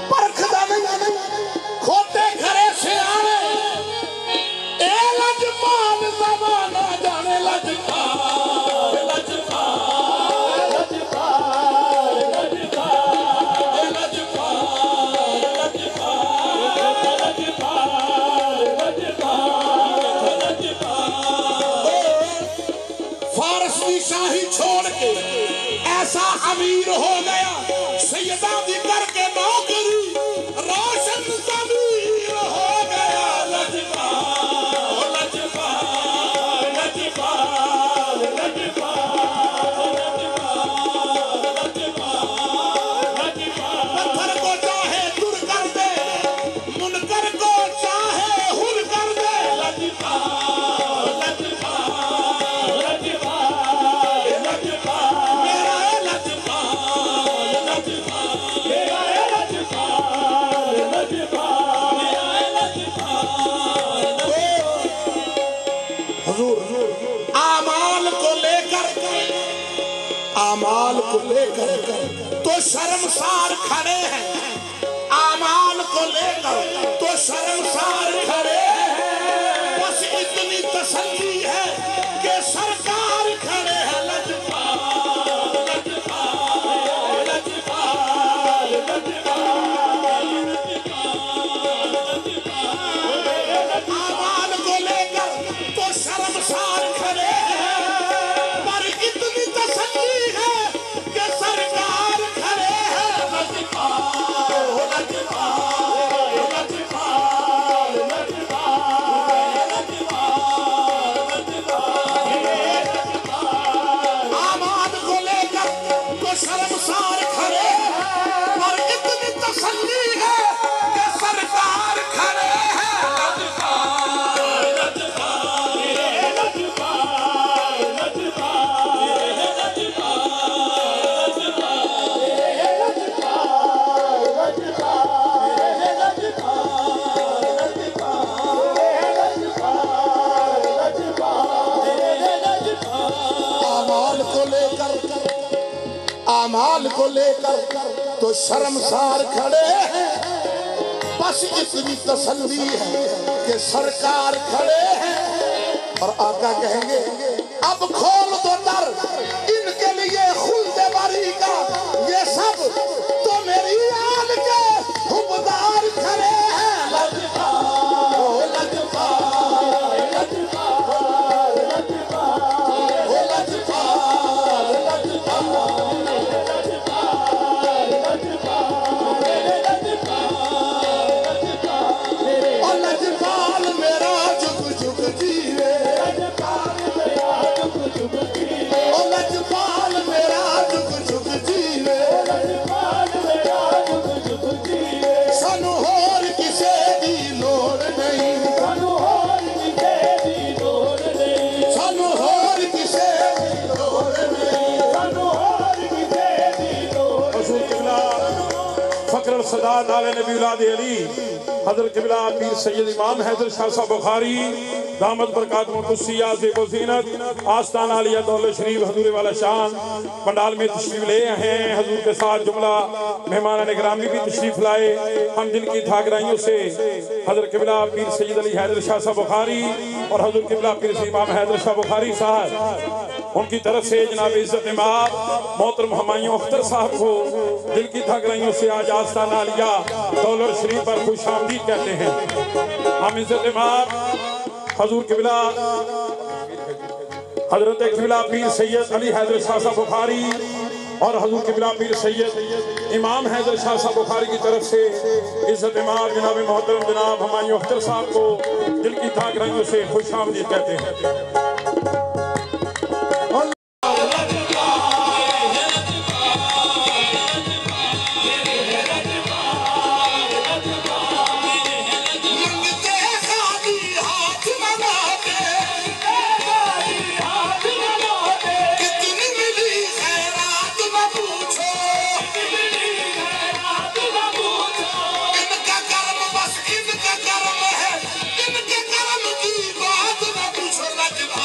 پرکھدا نہیں کھوٹے گھرے سے آنے اے لجپال زمانہ جانے لجپال لجپال لجپال لجپال لجپال فارس کی شاہی چھوڑ کے ایسا امیر ہو گیا سیدہ دی کر کے نوکری روشن ضمیر ہو گیا لجپال لجپال لجپال لجپال پتھر کو چاہے دور کر دے منکر کو چاہے ہل کر دے لجپال لجپال لجپال لجپال میرا ہے لجپال لجپال میرا ہے لجپال لجپال میرا ہے لجپال حضور اعمال کو لے کر تو شرمسار کھڑے ہیں اعمال کو لے کر تو شرمسار کھڑے ہیں بس اتنی تسلی ہے کہ سرکار کھڑے ہیں لجپال لجپال لجپال اعمال کو لے کر تو شرمسار کھڑے ہیں پر اتنی تسلی ہے کہ سرکار کھڑے ہیں لجپال لجپال لجپال لجپال اعمال کو لے کر تو شرمسار کھڑے ہیں پر اتنی تسلی ہے کہ سرکار کھڑے ہیں لجپال لجپال لجپال اعمال کو لے کر تو شرمسار کھڑے ہیں بس اتنی تسلی ہے کہ سرکار کھڑے ہیں اور آقا کہیں گے اب کھول دو در ان کے لیے خلد بری کا یہ سب تو میری آل کے حبدار کھڑے ہیں لجپال لجپال لجپال لجپال اور لجپال میرا جھک جھک جیوے لجپال میرا جھک جھک جیوے اور لجپال میرا جھک جھک جیوے لجپال میرا جھک جھک جیوے سانو ہور کسے دی لوڑ نہیں سانو ہور کسے دی لوڑ نہیں سانو ہور کسے دی لوڑ نہیں سانو ہور کسے دی لوڑ حضور قبلہ فقر الصداد آل نبی اولاد علی حضرت قبلہ پیر سید امام حیدر شاہ صاحب بخاری دامت برکاتہ قدسی عزیز و زینت آستان عالیہ دولت شریف حضور والا شان پنڈال میں تشریف لے ہیں حضور کے ساتھ جملہ مہمانان گرامی بھی تشریف لائے ہم جن کی تھاگرائیوں سے حضرت قبلہ پیر سید علی حیدر شاہ صاحب بخاری اور حضور قبلہ پیر سید امام حیدر شاہ بخاری صاحب ان کی طرف سے جناب عزت امام محترم ہمایوں اختر صاحب کو دل کی تھاگرائیوں سے آج آستان عالیہ دولت شریف پر خوش آمدید کہتے ہیں ہم عزت امام حضور قبلہ حضرت قبلہ پیر سید علی حیدر شاہ صاحب بخاری اور حضور قبلہ پیر سید امام حیدر شاہ صاحب بخاری کی طرف سے عزت امام جناب محترم جناب ہمایوں اختر صاحب کو دل کی تھاگرائیوں سے خوش آمدید کہتے ہیں ان کے کرم کی بات نہ پوچھو لجپال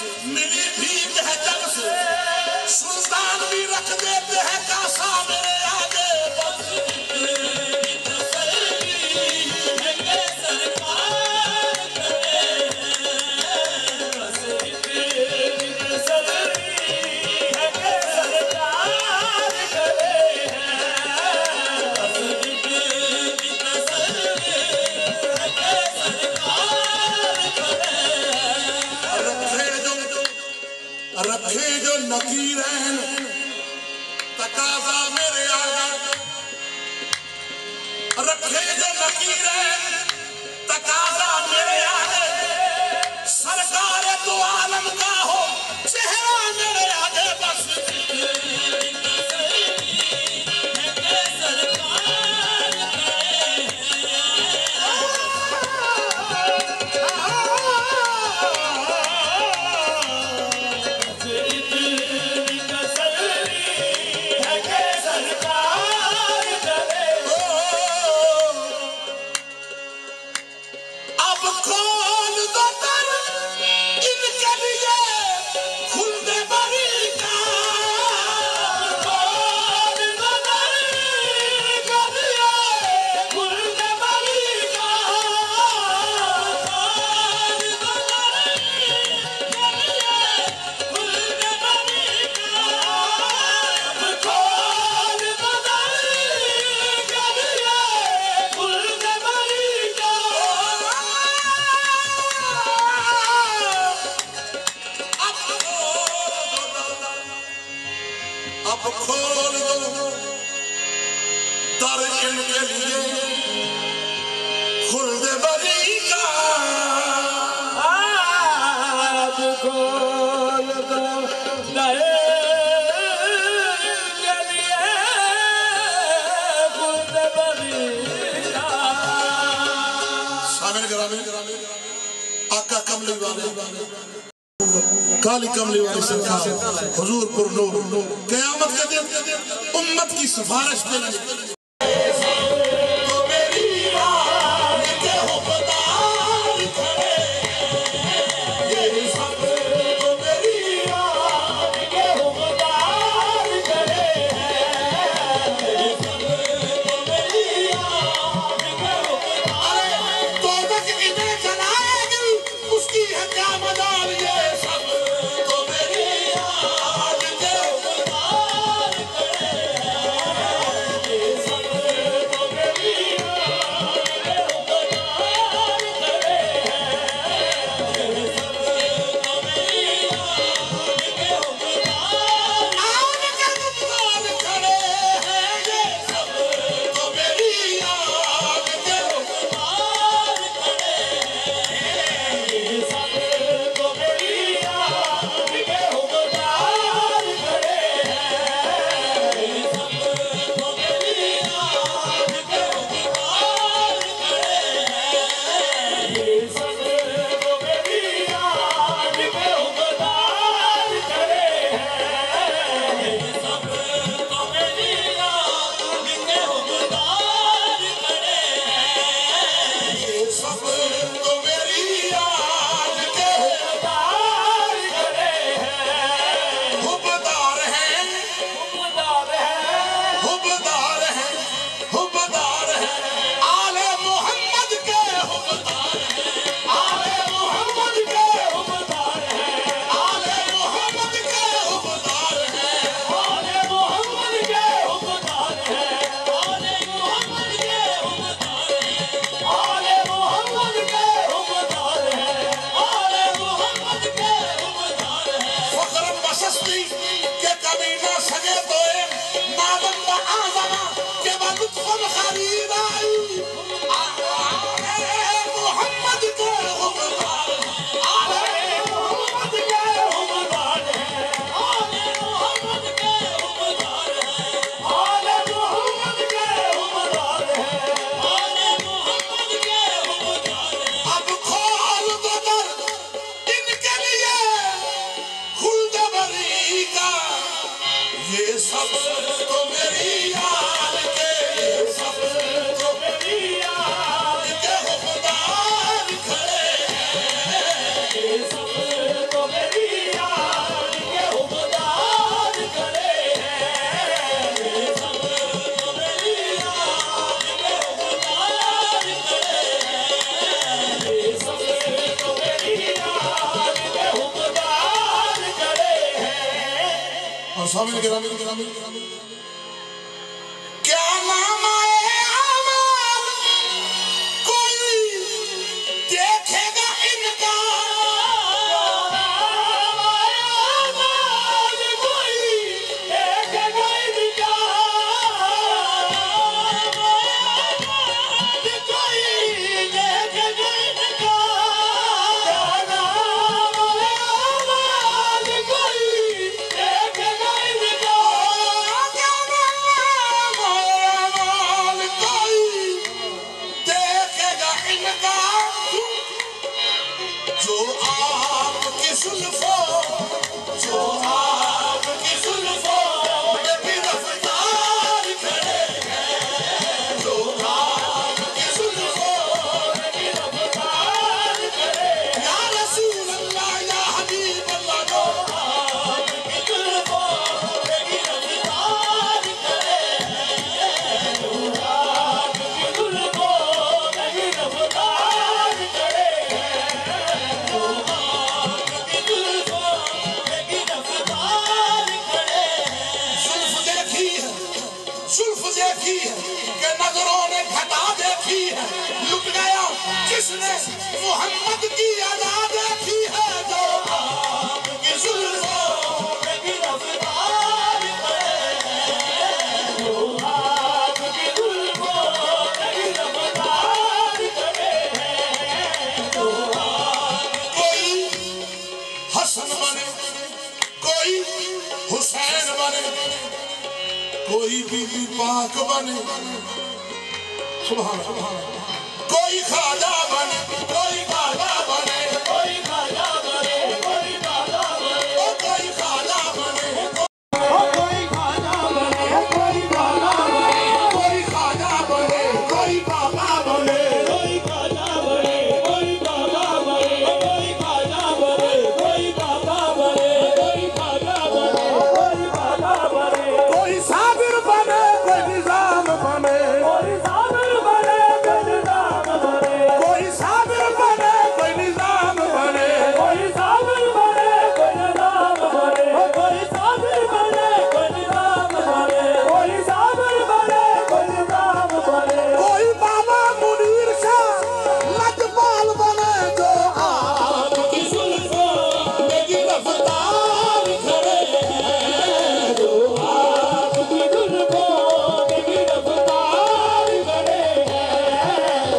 ملی بھیک ہے جب سے سلطان بھی رکھ دیتے ہیں کاسا میرے آگے بس رکھے جو نکیرین تقاضا میرے آگے رکھے جو نکیرین تقاضا میرے آگے سرکار تو عالم کا ہو چہرہ میرے آگے بس اب کھول دو در ان کے لیے خلد بری کا اب کھول دو در ان کے لیے خلد بری کا سامن گرامی آقا کملی والے کالی کملی والی سرکار حضور پر نور قیامت کے دن امت کی سفارش پہ لگے تو میری آن کے حقدار کھڑے یہ سب تو میری آن کے حقدار کھڑے یہ سب تو میری آن کے حقدار تو تک انہیں جلائے گی اس کی ہے کیا مدار یہ سب تو میری اور سامنے گرامی کیا نام آئے آمال کوئی دیکھے گا ان کا نام آئے آمال کوئی دیکھے گا ان کا نام آئے آمال کوئی دیکھے گا ان کا نام آئے آمال کوئی دیکھے گا ان کا جو آپ کی زلفوں جو آپ کی زلفوں میں بھی رفتار کھڑے ہیں جو آپ کی زلفوں میں بھی رفتار کھڑے ہیں یا رسول اللہ یا حبیب اللہ جو آپ کی زلفوں میں بھی رفتار کھڑے ہیں جو آپ کی زلفوں میں بھی رفتار کھڑے ہیں زلف دیکھی ہے کہ نظروں نے گھٹا دیکھی ہے لٹ گیا جس نے محمد کی ادا دیکھی ہے جو آپ کی زلفوں میں بھی رفتار کھڑے ہیں جو آپ کی زلفوں میں بھی رفتار کھڑے ہیں جو آپ کوئی حسن بنے کوئی حسین بنے کوئی بی بی پاک بنے سبحان اللہ کوئی خواجہ بنے کوئی خواجہ بنے کوئی خواجہ بنے کوئی خواجہ بنے کوئی خواجہ بنے کوئی خواجہ بنے کوئی بابا بنے کوئی خواجہ بنے کوئی بابا بنے کوئی خواجہ بنے کوئی بابا بنے کوئی خواجہ بنے کوئی بابا بنے کوئی خواجہ بنے کوئی بابا بنے کوئی صابر بنے کوئی نظام بنے کوئی صابر بنے کوئی نظام بنے کوئی صابر بنے کوئی نظام بنے کوئی صابر بنے کوئی نظام بنے کوئی صابر بنے کوئی نظام بنے کوئی صابر بنے کوئی نظام بنے کوئی بابا منیر شاہ لجپال بنے جو آپ کی زلفوں میں بھی رفتار کھڑے ہیں جو آپ کی زلفوں میں بھی رفتار کھڑے ہیں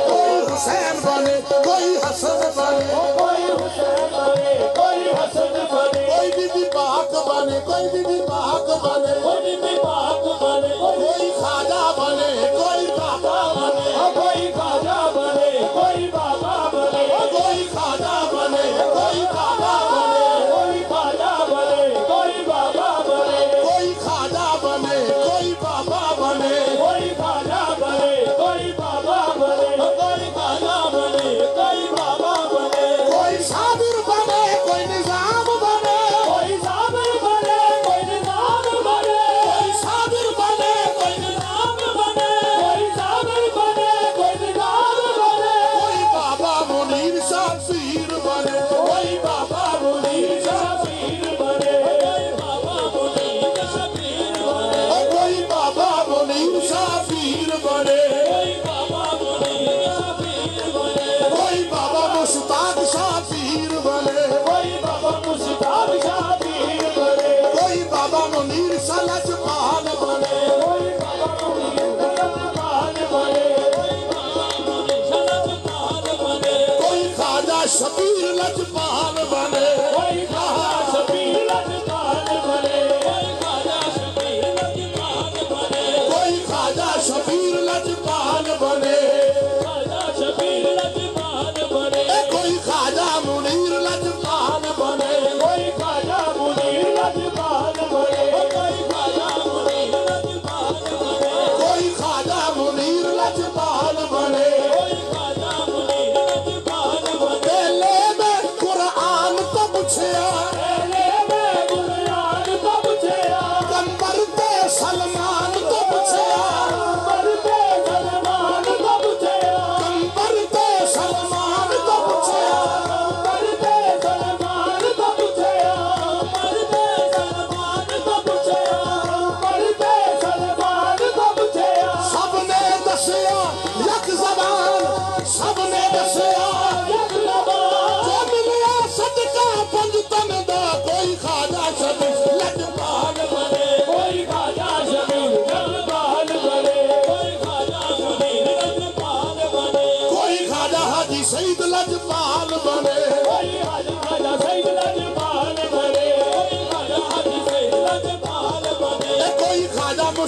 کوئی حسین بنے کوئی حسن بنے کوئی حسین بنے کوئی حسن بنے کوئی بی بی پاک بنے کوئی بی بی پاک بنے کوئی بی بی پاک بنے کوئی خواجہ بنے کوئی بابا بنے کوئی خواجہ بنے کوئی بابا بنے کوئی خواجہ بنے کوئی بابا بنے کوئی خواجہ بنے کوئی بابا بنے کوئی خواجہ بنے کوئی بابا بنے کوئی خواجہ بنے کوئی بابا بنے کوئی خواجہ بنے کوئی بابا بنے کوئی صابر بنے کوئی نظام بنے کوئی صابر بنے کوئی نظام بنے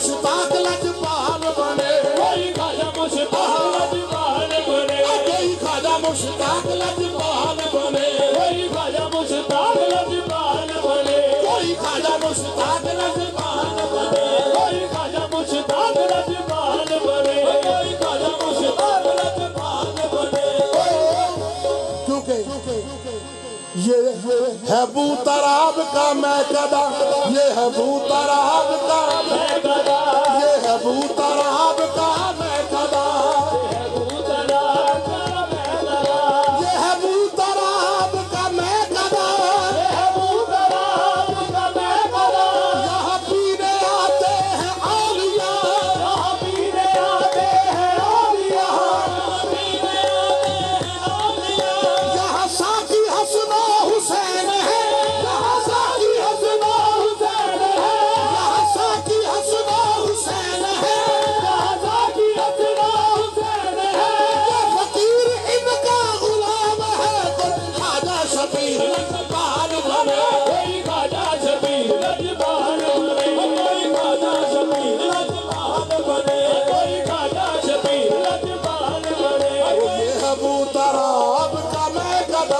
مشتاق لجپال بنے کوئی خواجہ مشتاق لجپال بنے کوئی خواجہ مشتاق لجپال بنے کوئی خواجہ مشتاق لجپال بنے کوئی خواجہ مشتاق لجپال بنے کوئی خواجہ مشتاق لجپال بنے کوئی خواجہ مشتاق لجپال بنے کیونکہ یہ ہے بوتراب کا میکدہ یہ ہے بوتراب کا میکدہ یہ ہے بوتراب کا میکدہ یہ ہے بوتراب کا میکدہ یہ ہے بوتراب کا میکدہ یہاں پینے آتے ہیں اولیاء یہاں پینے آتے ہیں اولیاء یہاں ساقی حسن و حسین ہے یہاں ساقی حسن و حسین ہے یہاں ساقی حسن و حسین ہے یہاں ساقی حسن و حسین ہے یہ فقیر ان کا غلام ہے کوئی خواجہ شبیر لجپال بنے کوئی خواجہ شبیر لجپال بنے کوئی خواجہ شبیر لجپال بنے کوئی خواجہ شبیر لجپال بنے یہ ہے بوتراب کا میکدہ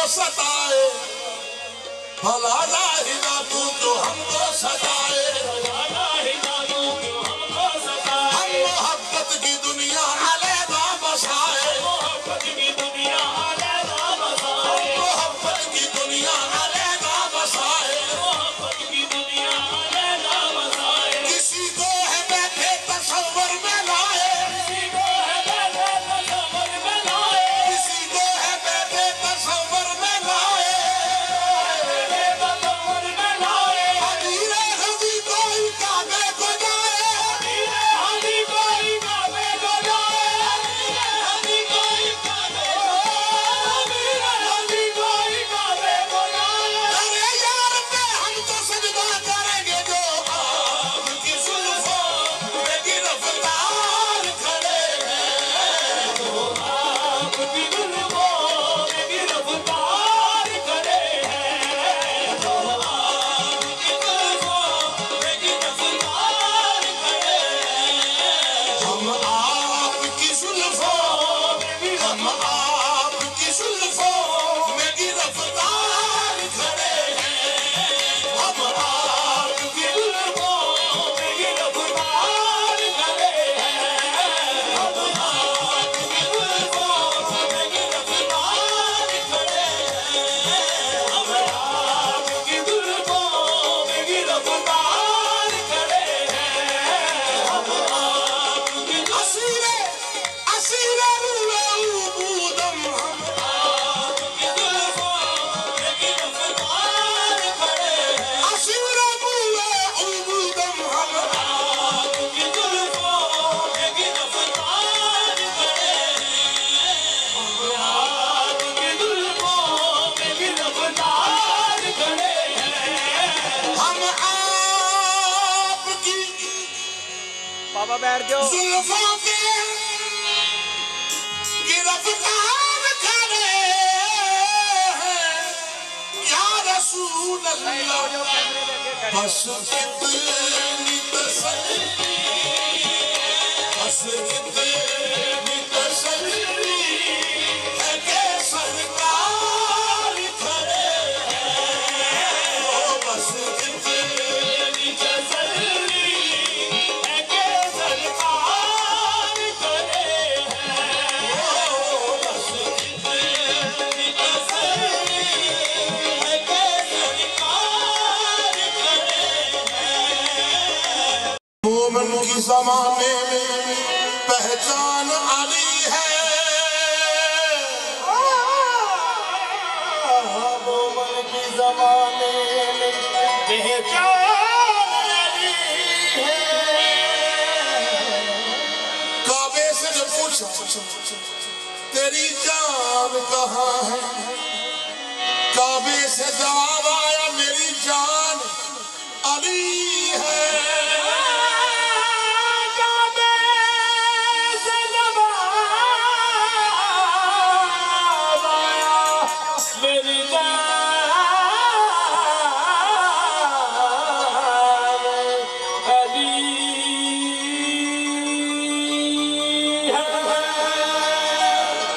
ستائے بھلا لاہدہ تو کیوں ہم کو ستائے ہم محبت کی دنیا علیحدہ بسائے محبت کی دنیا علیحدہ بسائے محبت کی دنیا علیحدہ بسائے محبت کی دنیا علیحدہ بسائے کسی کو ہے بیٹھے تصور میں لائے کسی کو ہے بیٹھے تصور میں لائے کسی کو ہے بیٹھے تصور میں لائے حبیب زلفوں کے گرفتار کرے یا رسول اللہ بس اتنی تسلی بس اتنی تسلی ہے کہ سرکار کھڑے ہیں بس اتنی تسلی ہے کہ سرکار کھڑے ہیں بس اتنی تسلی ہے کہ سرکار کھڑے ہیں مومن کی زمانے میں پہچان علی ہے مومن کی زمانے میں پہچان علی ہے کعبے سے جو پوچھا تیری جان کہاں ہے کعبے سے جواب آیا میری جان علی ہے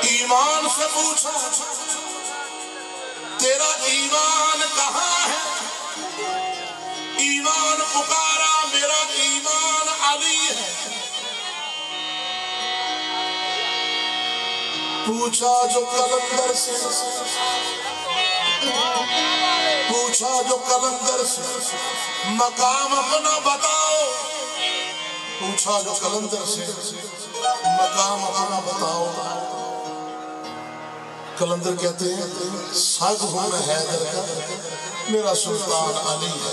ایمان سے پوچھا تیرا ایمان کہاں ہے ایمان پکارا میرا ایمان علی ہے پوچھا جو قلندر سے پوچھا جو قلندر سے مقام اپنا بتاؤ پوچھا جو قلندر سے مقام اپنا بتاؤ قلندر کہتے ہیں سگ ہوں میں حیدر کا میرا سلطان علی ہے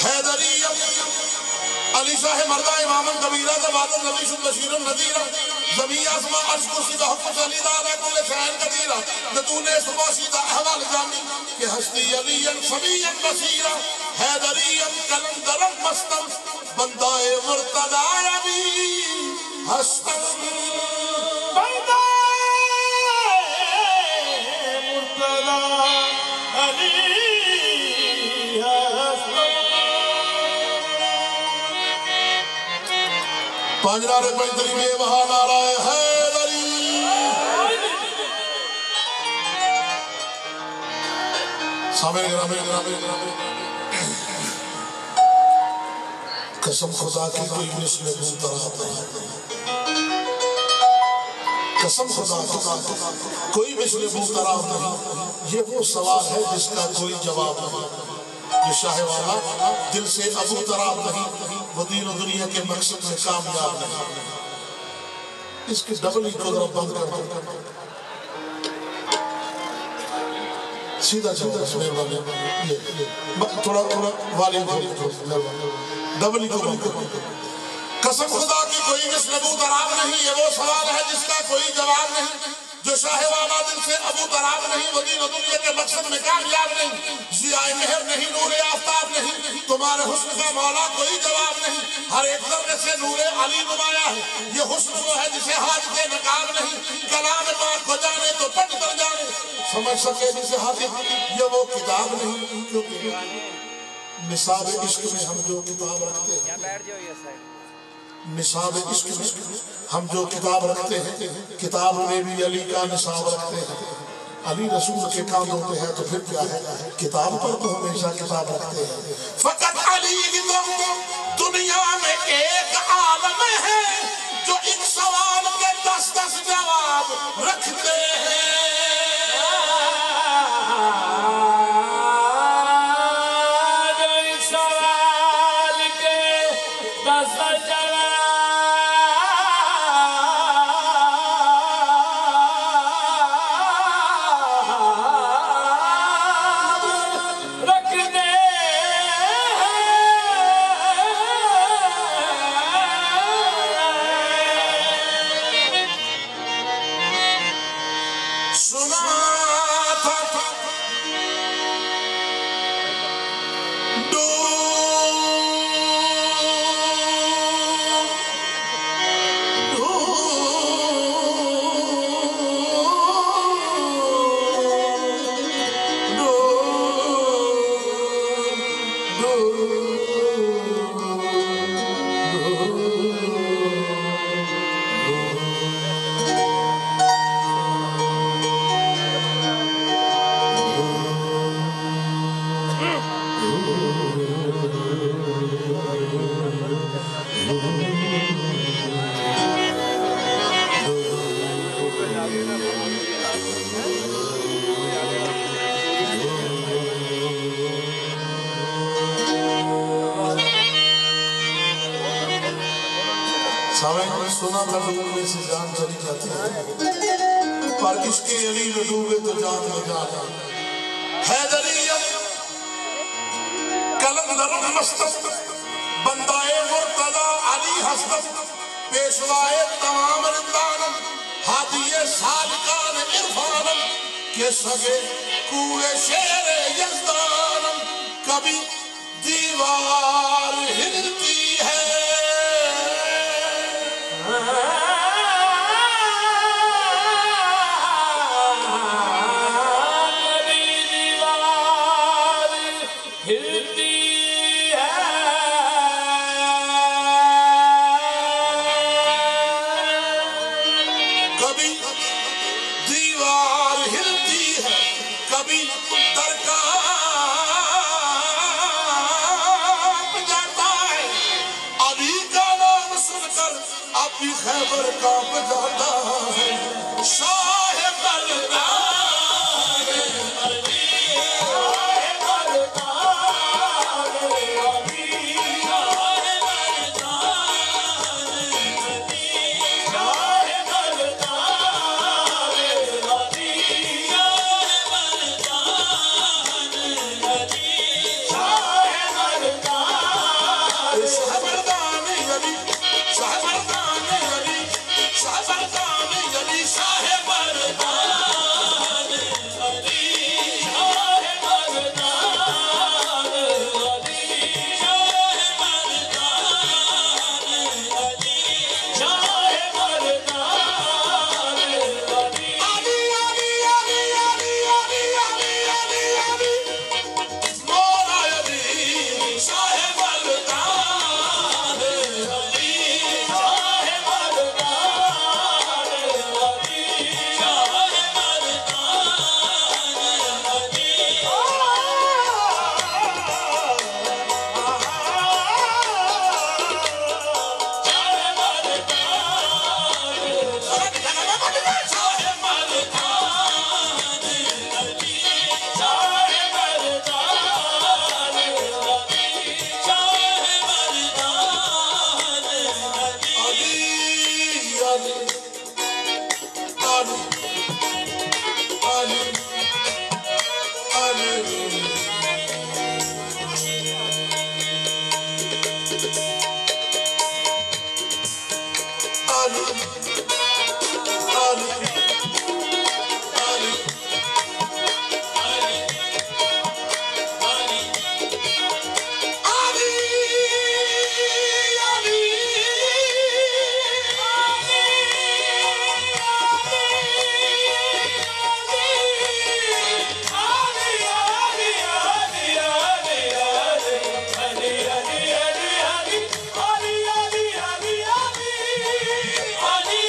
حیدری علی شاہ مردہ امامن کبیرہ دبادر نبیش البشیر النذیرہ زمین آسمان عرش کرسی بحق شلی دارہ کل شہن قدیرہ نتون سباشیدہ احوال جانی کہ ہستی علی سبین بصیرہ حیدری قلندر مستم بندہ مرتدہ علی ہستم بندہ مرتدہ علی ہستم پانجرارے پینتری میں وہاں نعرہ حیدری سامنے گرامی قسم خدا کی کوئی مثل بوترات نہیں قسم خدا کی کوئی مثل بوترات نہیں یہ وہ سوال ہے جس کا کوئی جواب نہیں جو شاہ والا دل سے ابو تراب نہیں وہ دین و دنیا کے مقصد میں کامیاب نہیں اس کی ڈبل ہی کو ذرا بند کر سیدھا چلتا ہے تھوڑا والی ڈبل ہی کو بند کر قسم خدا کی کوئی مثل ابو تراب نہیں یہ وہ سوال ہے جس کا کوئی جواب نہیں جو شاہ والا دل سے ابو تراب نہیں وہ دین و دنیا کے مقصد میں کامیاب نہیں ضیاء مہر نہیں نور آفتاب نہیں تمہارے حسن کا مولا کوئی جواب نہیں ہر ایک ذرے سے نور علی نمایا ہے یہ حسن وہ ہے جسے حاجت نقاب نہیں کلام پاک کو جانے تو پڑھ کر جانے سمجھ سکے جسے حاجت یہ وہ کتاب نہیں کیونکہ نصاب عشق میں ہم جو کتاب رکھتے ہیں نصاب عشق میں ہم جو کتاب رکھتے ہیں کتاب میں بھی علی کا نصاب رکھتے ہیں علی رسول کے کاموں پہ ہے تو پھر کیا ہے کتاب پر تو ہمیشہ کتاب رکھتے ہیں فقط علی کی دنیا میں ایک عالم ہے جو ایک سوال کے 10 جواب رکھتے ہیں سنا تھا ڈوبنے سے جان چلی جاتی ہے پر اس کے علی میں ڈوبے تو جان میں جانا حیدریم کلندر مستف بندائے مرتضی علی حسن پیشوائے تمام رندان ہادی سالکان عرفان کے سگے کوئے شیر یزدان کبھی دیوار ہلتی ہے خیبر کانپ جاتا ہے شاہ بلدان علی شاہ بلدان علی شاہ بلدان علی شاہ بلدان علی شاہ بلدان علی شاہ بلدان شاہ بلدان علی شاہ بلدان Ali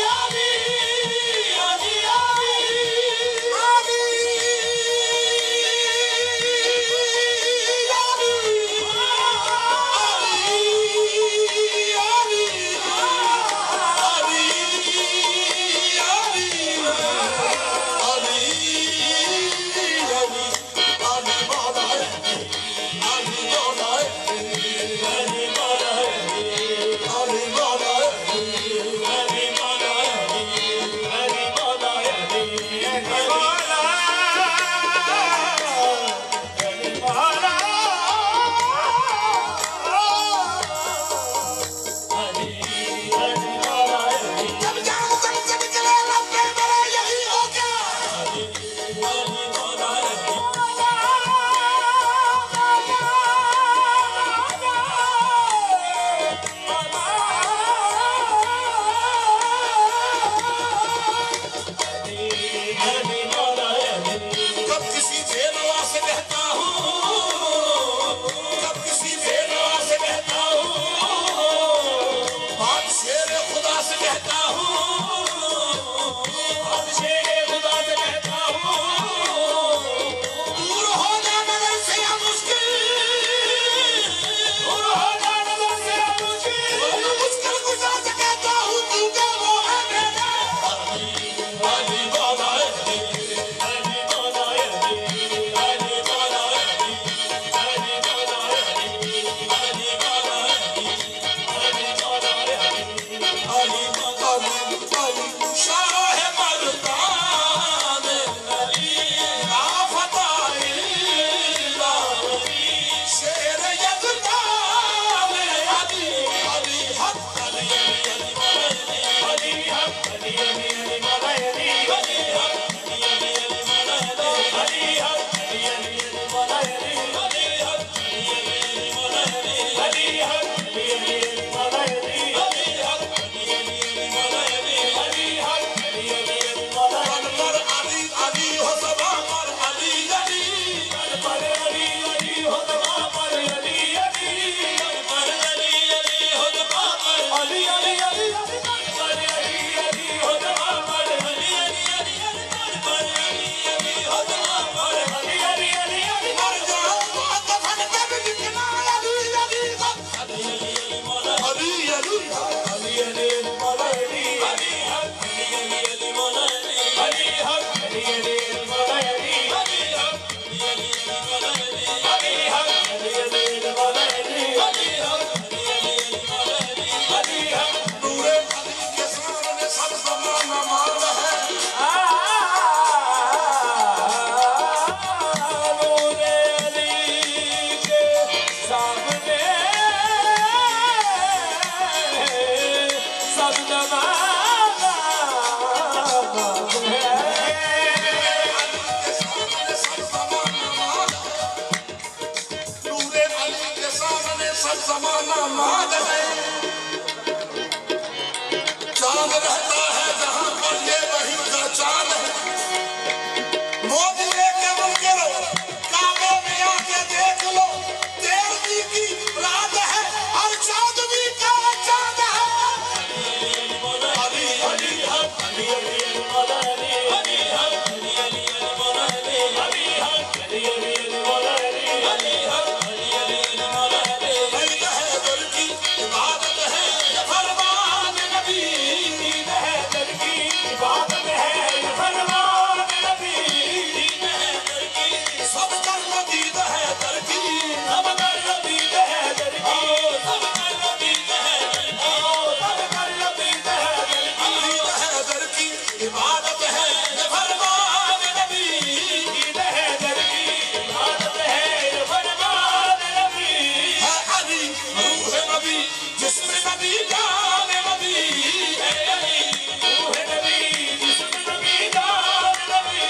جیسا زمانہ ماد ہے چاند رہتا ہے جہاں پر یہ وہی کا چاند ہے موت لے کے منکرو کعبے میں آ کے دیکھ لو 13 کی رات ہے اور 14 کا چاند ہے علی علی حق علی علی مولا علی علی حق علی علی مولا علی علی حق علی علی مولا علی علی حق علی علی مولا علی عید ہے در کی عبادت ہے یہ فرمان نبی عید ہے در کی عبادت ہے یہ فرمان نبی عید ہے در کی سب کر لدید ہے در کی سب کر لدید ہے در کی سب کر لدید ہے در کی سب کر لدید ہے در کی عید ہے در کی عبادت ہے یہ فرمان نبی عید ہے در کی عبادت ہے یہ فرمان نبی ہے علی روح نبی جسم نبی جان نبی ہے علی روح نبی جسم نبی جان نبی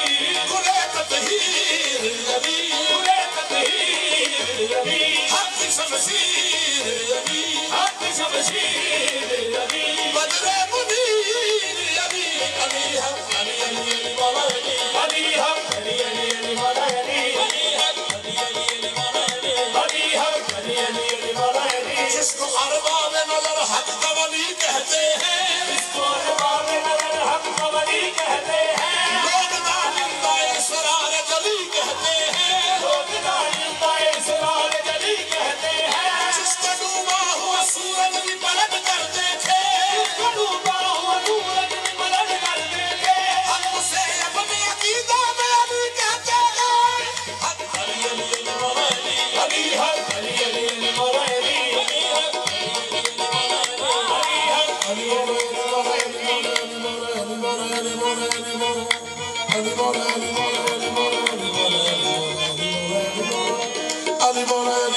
گلے تطہیر علی گلے تطہیر علی حق شمشیر علی حق شمشیر علی بدر منیر علی علی حق علی علی مولا علی علی حق علی علی مولا علی علی حق علی علی مولا علی علی حق علی علی مولا علی جس کو ارباب نظر حق کا ولی کہتے ہیں جس کو ارباب نظر حق کا ولی کہتے ہیں لوگ دانندہ اسرار جلی کہتے ہیں لوگ دانندہ اسرار جلی کہتے ہیں جس کا ڈوبا ہوا سورج بھی پلٹ کر دیکھے جس کا ڈوبا ہوا سورج بھی پلٹ کر دیکھے حق سے اپنی عقیدہ میں علی کہتے ہیں حق علی علی مولا علی علی حق علی علی مولا علی علی حق علی علی مولا علی علی مولا علی